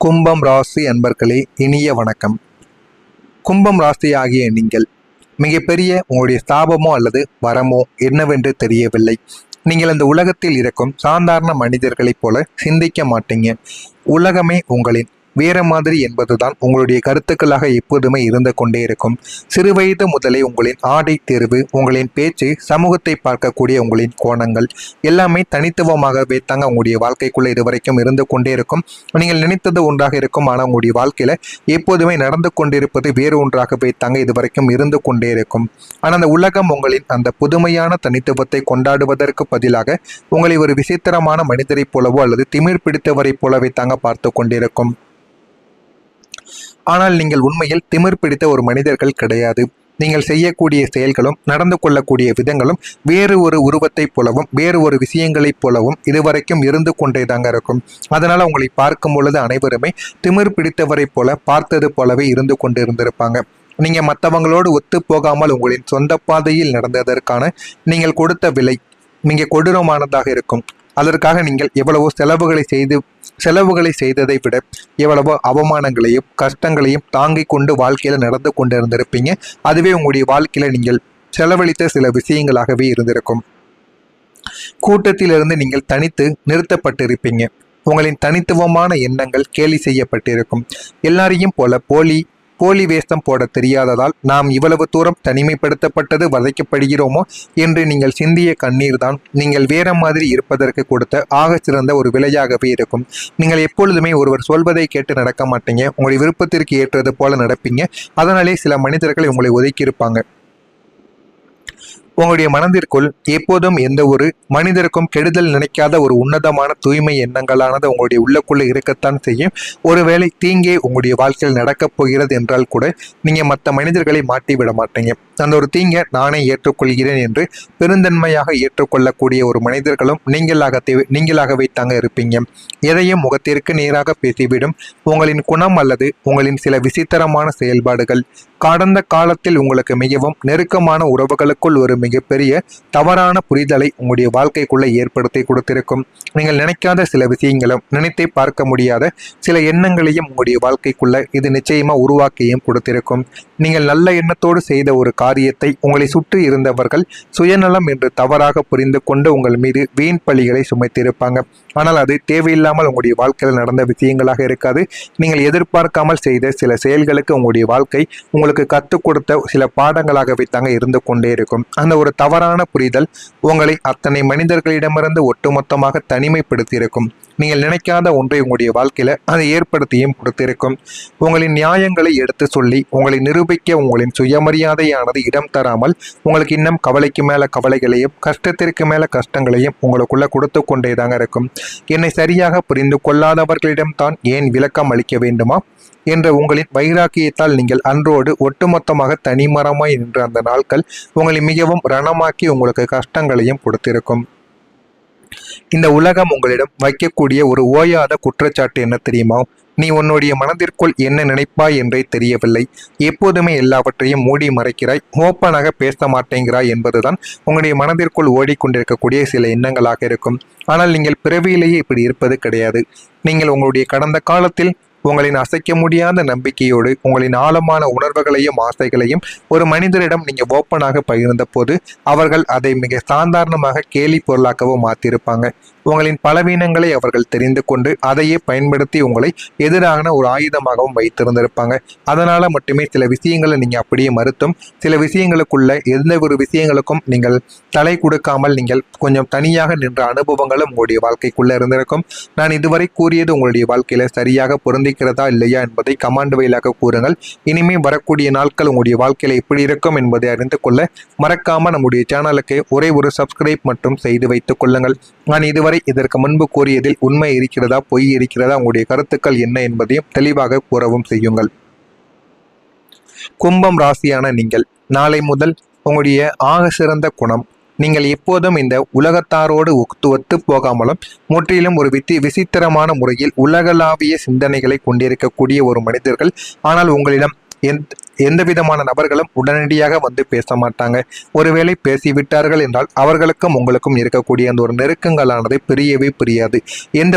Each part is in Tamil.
கும்பம் ராசி அன்பர்களே, இனிய வணக்கம். கும்பம் ராசி ஆகிய நீங்கள் மிகப்பெரிய உங்களுடைய ஸ்தாபமோ அல்லது வரமோ என்னவென்று தெரியவில்லை. நீங்கள் இந்த உலகத்தில் இருக்கும் சாதாரண மனிதர்களைப் போல சிந்திக்க மாட்டீங்க. உலகமே உங்களின் வேற மாதிரி என்பதுதான் உங்களுடைய கருத்துக்களாக எப்போதுமே இருந்து கொண்டே இருக்கும். சிறுவயது முதலே உங்களின் ஆடை தேர்வு, உங்களின் பேச்சு, சமூகத்தை பார்க்கக்கூடிய உங்களின் கோணங்கள் எல்லாமே தனித்துவமாகவே தாங்க உங்களுடைய வாழ்க்கைக்குள்ள இதுவரைக்கும் இருந்து கொண்டே இருக்கும். நீங்கள் நினைத்தது ஒன்றாக இருக்கும், ஆனால் உங்களுடைய வாழ்க்கையில எப்போதுமே நடந்து கொண்டிருப்பது வேறு ஒன்றாகவே தாங்க இதுவரைக்கும் இருந்து கொண்டே இருக்கும். ஆனால் அந்த உலகம் உங்களின் அந்த புதுமையான தனித்துவத்தை கொண்டாடுவதற்கு பதிலாக உங்களை ஒரு விசித்திரமான மனிதரைப் போலவோ அல்லது திமிர் பிடித்தவரைப் போலவே தாங்க பார்த்து கொண்டிருக்கும். ஆனால் நீங்கள் உண்மையில் திமிர் பிடித்த ஒரு மனிதர்கள் கிடையாது. நீங்கள் செய்யக்கூடிய செயல்களும் நடந்து கொள்ளக்கூடிய விதங்களும் வேறு ஒரு உருவத்தைப் போலவும் வேறு ஒரு விஷயங்களைப் போலவும் இதுவரைக்கும் இருந்து கொண்டே தாங்க இருக்கும். அதனால உங்களை பார்க்கும் பொழுது அனைவருமே திமிர் பிடித்தவரை போல பார்த்தது போலவே இருந்து கொண்டு இருந்திருப்பாங்க. நீங்க மற்றவங்களோடு ஒத்து போகாமல் உங்களின் சொந்த பாதையில் நடந்ததற்கான நீங்கள் கொடுத்த விலை மிக கொடூரமானதாக இருக்கும். அதற்காக நீங்கள் எவ்வளவோ செலவுகளை செய்ததை விட எவ்வளவோ அவமானங்களையும் கஷ்டங்களையும் தாங்கிக் கொண்டு வாழ்க்கையில நடந்து கொண்டு இருந்திருப்பீங்க. அதுவே உங்களுடைய வாழ்க்கையில நீங்கள் செலவழித்த சில விஷயங்களாகவே இருந்திருக்கும். கூட்டத்திலிருந்து நீங்கள் தனித்து நிறுத்தப்பட்டிருப்பீங்க. உங்களின் தனித்துவமான எண்ணங்கள் கேலி செய்யப்பட்டிருக்கும். எல்லாரையும் போல போலி வேஷம் போட தெரியாததால் நாம் இவ்வளவு தூரம் தனிமைப்படுத்தப்பட்டது வதைக்கப்படுகிறோமோ என்று நீங்கள் சிந்திய கண்ணீர் தான் நீங்கள் வேற மாதிரி இருப்பதற்கு கொடுத்த ஆக சிறந்த ஒரு விலையாகவே இருக்கும். நீங்கள் எப்பொழுதுமே ஒருவர் சொல்வதை கேட்டு நடக்க மாட்டீங்க. உங்களுடைய விருப்பத்திற்கு ஏற்றது போல நடப்பீங்க. அதனாலே சில மனிதர்கள் உங்களை ஒதுக்கியிருப்பாங்க. உங்களுடைய மனதிற்குள் எப்போதும் எந்த ஒரு மனிதருக்கும் கெடுதல் நினைக்காத ஒரு உன்னதமான தூய்மை எண்ணங்களானது உங்களுடைய உள்ளக்குள்ள இருக்கத்தான் செய்யும். ஒருவேளை தீங்கே உங்களுடைய வாழ்க்கையில் நடக்கப் போகிறது என்றால் கூட நீங்க மற்ற மனிதர்களை மாட்டி விட மாட்டீங்க. அந்த ஒரு தீங்கை நானே ஏற்றுக்கொள்கிறேன் என்று பெருந்தன்மையாக ஏற்றுக்கொள்ளக்கூடிய ஒரு மனிதர்களும் நீங்களாகவே தாங்க இருப்பீங்க. எதையும் முகத்திற்கு நேராக பேசிவிடும் உங்களின் குணம் அல்லது உங்களின் சில விசித்திரமான செயல்பாடுகள் கடந்த காலத்தில் உங்களுக்கு மிகவும் நெருக்கமான உறவுகளுக்குள் ஒரு மிகப்பெரிய தவறான புரிதலை உங்களுடைய வாழ்க்கைக்குள்ள ஏற்படுத்தி கொடுத்திருக்கும். நீங்கள் நினைக்காத சில விஷயங்களும் நினைத்தே பார்க்க முடியாத சில எண்ணங்களையும் உங்களுடைய வாழ்க்கைக்குள்ள இது நிச்சயமா உருவாக்கியும் கொடுத்திருக்கும். நீங்கள் நல்ல எண்ணத்தோடு செய்த ஒரு காரியத்தை உங்களை சுற்றி இருந்தவர்கள் சுயநலம் என்று தவறாக புரிந்து கொண்டு உங்கள் மீது வீண் பழிகளை சுமைத்திருப்பாங்க. ஆனால் அது தேவையில்லாமல் உங்களுடைய வாழ்க்கையில் நடந்த விஷயங்களாக இருக்காது. நீங்கள் எதிர்பார்க்காமல் செய்த சில செயல்களுக்கு உங்களுடைய வாழ்க்கை உங்களுக்கு கற்றுக் கொடுத்த சில பாடங்களாகவே தாங்க இருந்து கொண்டே இருக்கும். அந்த ஒரு தவறான புரிதல் உங்களை அத்தனை மனிதர்களிடமிருந்து ஒட்டுமொத்தமாக தனிமைப்படுத்தியிருக்கும். நீங்கள் நினைக்காத ஒன்றை உங்களுடைய வாழ்க்கையில அதை ஏற்படுத்தியும் கொடுத்திருக்கும். உங்களின் நியாயங்களை எடுத்து சொல்லி உங்களை நிரூபிக்க உங்களின் சுயமரியாதையானது இடம் தராமல் உங்களுக்கு இன்னும் கவலைக்கு மேல கவலைகளையும் கஷ்டத்திற்கு மேல கஷ்டங்களையும் உங்களுக்குள்ள கொடுத்து கொண்டே தாங்க இருக்கும். என்னை சரியாக புரிந்து கொள்ளாதவர்களிடம் தான் ஏன் விளக்கம் அளிக்க வேண்டுமா என்ற உங்களின் வைராக்கியத்தால் நீங்கள் அன்றோடு ஒட்டுமொத்தமாக தனிமரமாய் நின்ற அந்த நாட்கள் உங்களை மிகவும் ரணமாக்கி உங்களுக்கு கஷ்டங்களையும் கொடுத்திருக்கும். இந்த உலகம் உங்களிடம் வைக்கக்கூடிய ஒரு ஓயாத குற்றச்சாட்டு என்ன தெரியுமா? நீ உன்னுடைய மனதிற்குள் என்ன நினைப்பாய் என்றே தெரியவில்லை. எப்போதுமே எல்லாவற்றையும் மூடி மறைக்கிறாய், ஓப்பனாக பேச மாட்டேங்கிறாய் என்பதுதான் உங்களுடைய மனதிற்குள் ஓடிக்கொண்டிருக்கக்கூடிய சில எண்ணங்களாக இருக்கும். ஆனால் நீங்கள் பிறவியிலேயே இப்படி இருப்பது கிடையாது. நீங்கள் உங்களுடைய கடந்த காலத்தில் உங்களின் அசைக்க முடியாத நம்பிக்கையோடு உங்களின் ஆழமான உணர்வுகளையும் ஆசைகளையும் ஒரு மனிதரிடம் நீங்க ஓப்பனாக பகிர்ந்த போது அவர்கள் அதை மிக சாதாரணமாக கேலி பொருளாகவும் மாற்றிருப்பாங்க. உங்களின் பலவீனங்களை அவர்கள் தெரிந்து கொண்டு அதையே பயன்படுத்தி உங்களை எதிரான ஒரு ஆயுதமாகவும் வைத்திருந்திருப்பாங்க. அதனால மட்டுமே சில விஷயங்களை நீங்க அப்படியே மறுத்தும் சில விஷயங்களுக்குள்ள எந்த ஒரு விஷயங்களுக்கும் நீங்கள் தலை கொடுக்காமல் நீங்கள் கொஞ்சம் தனியாக நின்ற அனுபவங்களும் உங்களுடைய வாழ்க்கைக்குள்ள இருந்திருக்கும். நான் இதுவரை கூறியது உங்களுடைய வாழ்க்கையில சரியாக பொருந்திக்கிறதா இல்லையா என்பதை கமாண்ட் வழியாக கூறுங்கள். இனிமே வரக்கூடிய நாட்கள் உங்களுடைய வாழ்க்கையில எப்படி இருக்கும் என்பதை அறிந்து கொள்ள மறக்காம நம்முடைய சேனலுக்கு ஒரே ஒரு சப்ஸ்கிரைப் மட்டும் செய்து வைத்துக் கொள்ளுங்கள். நான் இதுவரை இதற்கு முன்பு கூறியதில் உண்மை இருக்கிறதா பொய் இருக்கிறதா உங்களுடைய கருத்துக்கள் என்ன என்பதையும் தெளிவாக கூறவும் செய்யுங்கள். கும்பம் ராசியான நீங்கள் நாளை முதல் உங்களுடைய ஆக சிறந்த குணம், நீங்கள் எப்போதும் இந்த உலகத்தாரோடு ஒத்து போகாமலும் முற்றிலும் ஒரு விசித்திரமான முறையில் உலகளாவிய சிந்தனைகளை கொண்டிருக்கக்கூடிய ஒரு மனிதர்கள். ஆனால் உங்களிடம் எந்த விதமான நபர்களும் உடனடியாக வந்து பேச மாட்டாங்க. ஒருவேளை பேசிவிட்டார்கள் என்றால் அவர்களுக்கும் உங்களுக்கும் இருக்கக்கூடிய அந்த ஒரு நெருக்கங்களானது பிரியவே பிரியாது. எந்த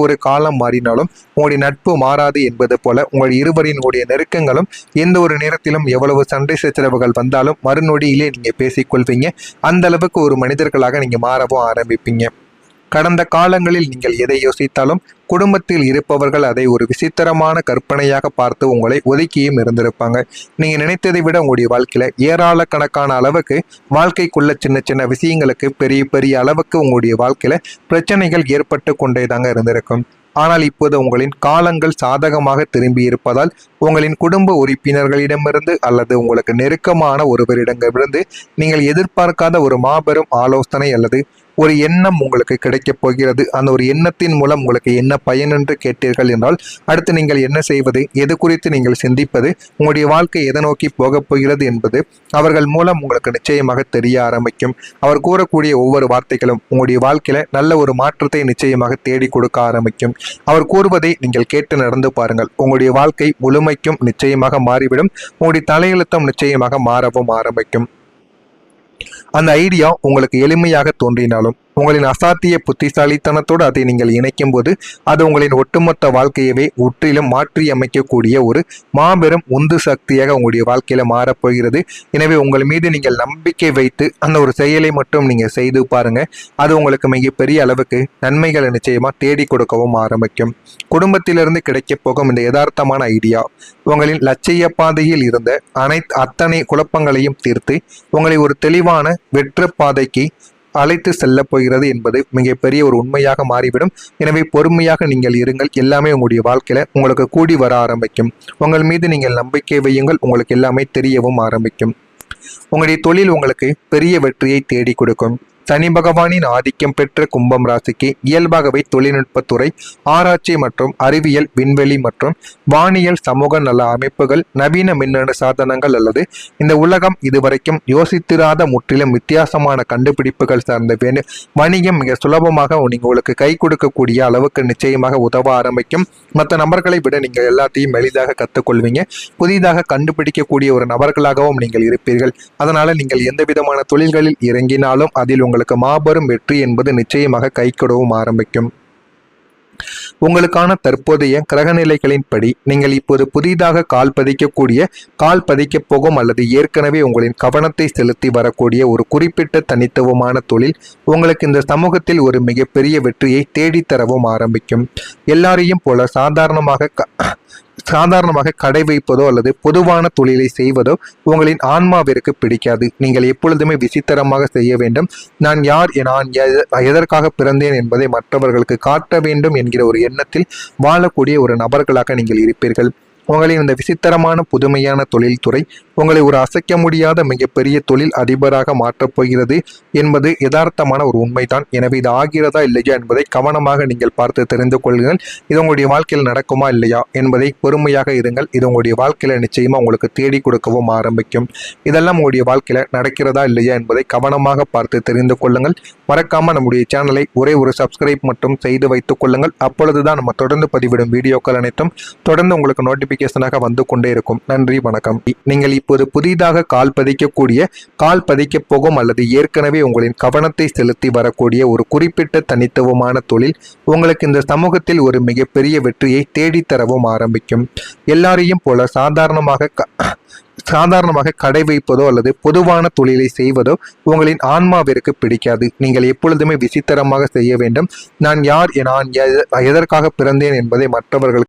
ஒரு காலம் மாறினாலும் உங்களுடைய நட்பு மாறாது என்பது போல உங்கள் இருவரினுடைய நெருக்கங்களும் எந்த ஒரு நேரத்திலும் எவ்வளவு சண்டை சச்சரவுகள் வந்தாலும் மறுநொடியிலே நீங்க பேசிக்கொள்வீங்க. அந்த அளவுக்கு ஒரு மனிதர்களாக நீங்க மாறவும் ஆரம்பிப்பீங்க. கடந்த காலங்களில் நீங்கள் எதை யோசித்தாலும் குடும்பத்தில் இருப்பவர்கள் அதை ஒரு விசித்திரமான கற்பனையாக பார்த்து உங்களை ஒதுக்கியும் இருந்திருப்பாங்க. நீங்க நினைத்ததை விட உங்களுடைய வாழ்க்கையில ஏராளக்கணக்கான அளவுக்கு வாழ்க்கைக்குள்ள சின்ன சின்ன விஷயங்களுக்கு பெரிய பெரிய அளவுக்கு உங்களுடைய வாழ்க்கையில பிரச்சனைகள் ஏற்பட்டு கொண்டேதாங்க இருந்திருக்கும். ஆனால் இப்போது உங்களின் காலங்கள் சாதகமாக திரும்பி இருப்பதால் உங்களின் குடும்ப உறுப்பினர்களிடமிருந்து அல்லது உங்களுக்கு நெருக்கமான ஒருவரிடமிருந்து நீங்கள் எதிர்பார்க்காத ஒரு மாபெரும் ஆலோசனை அல்லது ஒரு எண்ணம் உங்களுக்கு கிடைக்கப் போகிறது. அந்த ஒரு எண்ணத்தின் மூலம் உங்களுக்கு என்ன பயன் என்று கேட்டீர்கள் என்றால் அடுத்து நீங்கள் என்ன செய்வது, எது குறித்து நீங்கள் சிந்திப்பது, உங்களுடைய வாழ்க்கை எதை நோக்கி போகப் போகிறது என்பது அவர்கள் மூலம் உங்களுக்கு நிச்சயமாக தெரிய ஆரம்பிக்கும். அவர் கூறக்கூடிய ஒவ்வொரு வார்த்தைகளும் உங்களுடைய வாழ்க்கையில நல்ல ஒரு மாற்றத்தை நிச்சயமாக தேடி கொடுக்க ஆரம்பிக்கும். அவர் கூறுவதை நீங்கள் கேட்டு நடந்து பாருங்கள். உங்களுடைய வாழ்க்கை முழுமைக்கும் நிச்சயமாக மாறிவிடும். உங்களுடைய தலையெழுத்தம் நிச்சயமாக மாறவும் ஆரம்பிக்கும். அந்த ஐடியா உங்களுக்கு எளிமையாக தோன்றினாலும் உங்களின் அசாத்திய புத்திசாலித்தனத்தோடு அதை நீங்கள் இணைக்கும் போது அது உங்களின் ஒட்டுமொத்த வாழ்க்கையவே முற்றிலும் மாற்றி அமைக்கக்கூடிய ஒரு மாபெரும் உந்து சக்தியாக உங்களுடைய வாழ்க்கையில மாறப்போகிறது. எனவே உங்கள் மீது நீங்கள் நம்பிக்கை வைத்து அந்த ஒரு செயலை மட்டும் நீங்க செய்து பாருங்க. அது உங்களுக்கு மிகப்பெரிய அளவுக்கு நன்மைகளை நிச்சயமா தேடி கொடுக்கவும் ஆரம்பிக்கும். குடும்பத்திலிருந்து கிடைக்க போகும் இந்த யதார்த்தமான ஐடியா உங்களின் லட்சிய பாதையில் இருந்த அத்தனை குழப்பங்களையும் தீர்த்து உங்களை ஒரு தெளிவான வெற்று பாதைக்கு அழைத்து செல்ல போகிறது என்பது மிகப்பெரிய ஒரு உண்மையாக மாறிவிடும். எனவே பொறுமையாக நீங்கள் இருங்கள். எல்லாமே உங்களுடைய வாழ்க்கையில உங்களுக்கு கூடி வர ஆரம்பிக்கும். உங்கள் மீது நீங்கள் நம்பிக்கை வையுங்கள். உங்களுக்கு எல்லாமே தெரியவும் ஆரம்பிக்கும். உங்களுடைய தொழில் உங்களுக்கு பெரிய வெற்றியை தேடி கொடுக்கும். சனி பகவானின் ஆதிக்கம் பெற்ற கும்பம் ராசிக்கு இயல்பாகவே தொழில்நுட்பத்துறை, ஆராய்ச்சி மற்றும் அறிவியல், விண்வெளி மற்றும் வானியல், சமூக நல அமைப்புகள், நவீன மின்னணு சாதனங்கள் அல்லது இந்த உலகம் இதுவரைக்கும் யோசித்திராத முற்றிலும் வித்தியாசமான கண்டுபிடிப்புகள் சார்ந்த வணிகம் மிக சுலபமாக உங்களுக்கு கை கொடுக்கக்கூடிய அளவுக்கு நிச்சயமாக உதவ ஆரம்பிக்கும். மற்ற நபர்களை விட நீங்கள் எல்லாத்தையும் எளிதாக கற்றுக்கொள்வீங்க. புதிதாக கண்டுபிடிக்கக்கூடிய ஒரு நபர்களாகவும் நீங்கள் இருப்பீர்கள். அதனால நீங்கள் எந்த விதமான தொழில்களில் இறங்கினாலும் அதில் உங்களுக்கு மாபெரும் வெற்றி என்பது நிச்சயமாக கைகூடவும் ஆரம்பிக்கும். உங்களுக்கான தற்போதைய கிரகநிலைகளின்படி நீங்கள் இப்போது புதிதாக கால் பதிக்கப் போகும் அல்லது ஏற்கனவே உங்களின் கவனத்தை செலுத்தி வரக்கூடிய ஒரு குறிப்பிட்ட தனித்துவமான தொழில் உங்களுக்கு இந்த சமூகத்தில் ஒரு மிகப்பெரிய வெற்றியை தேடித்தரவும் ஆரம்பிக்கும். எல்லாரையும் போல சாதாரணமாக கடை வைப்பதோ அல்லது பொதுவான தொழிலை செய்வதோ உங்களின் ஆன்மாவிற்கு பிடிக்காது. நீங்கள் எப்பொழுதுமே விசித்திரமாக செய்ய வேண்டும். நான் யார், நான் எதற்காக பிறந்தேன் என்பதை மற்றவர்களுக்கு காட்ட வேண்டும் என்கிற ஒரு எண்ணத்தில் வாழக்கூடிய ஒரு நபர்களாக நீங்கள் இருப்பீர்கள். உங்களின் இந்த விசித்திரமான புதுமையான தொழில்துறை உங்களை ஒரு அசைக்க முடியாத மிகப்பெரிய தொழில் அதிபராக மாற்றப் போகிறது என்பது யதார்த்தமான ஒரு உண்மைதான். எனவே இது ஆகிறதா இல்லையா என்பதை கவனமாக நீங்கள் பார்த்து தெரிந்து கொள்ளுங்கள். இது உங்களுடைய வாழ்க்கையில் நடக்குமா இல்லையா என்பதை பொறுமையாக இருங்கள். இது உங்களுடைய வாழ்க்கையில நிச்சயமா உங்களுக்கு தேடி கொடுக்கவும் ஆரம்பிக்கும். இதெல்லாம் உங்களுடைய வாழ்க்கையில நடக்கிறதா இல்லையா என்பதை கவனமாக பார்த்து தெரிந்து கொள்ளுங்கள். மறக்காம நம்முடைய சேனலை ஒரே ஒரு சப்ஸ்கிரைப் மட்டும் செய்து வைத்துக் கொள்ளுங்கள். அப்பொழுதுதான் நம்ம தொடர்ந்து பதிவிடும் வீடியோக்கள் அனைத்தும் தொடர்ந்து உங்களுக்கு நோட்டிபிகேஷனாக வந்து கொண்டே இருக்கும். நன்றி, வணக்கம். நீங்கள் இப்போது புதிதாக கால் பதிக்கப் போகும் அல்லது ஏற்கனவே உங்களின் கவனத்தை செலுத்தி வரக்கூடிய ஒரு குறிப்பிட்ட தனித்துவமான தொழில் உங்களுக்கு இந்த சமூகத்தில் ஒரு மிகப்பெரிய வெற்றியை தேடித்தரவும் ஆரம்பிக்கும். எல்லாரையும் போல சாதாரணமாக கடை வைப்பதோ அல்லது பொதுவான தொழிலை செய்வதோ உங்களின் ஆன்மாவிற்கு பிடிக்காது. நீங்கள் எப்பொழுதுமே விசித்திரமாக செய்ய வேண்டும். நான் யார், நான் எதற்காக பிறந்தேன் என்பதை மற்றவர்களுக்கு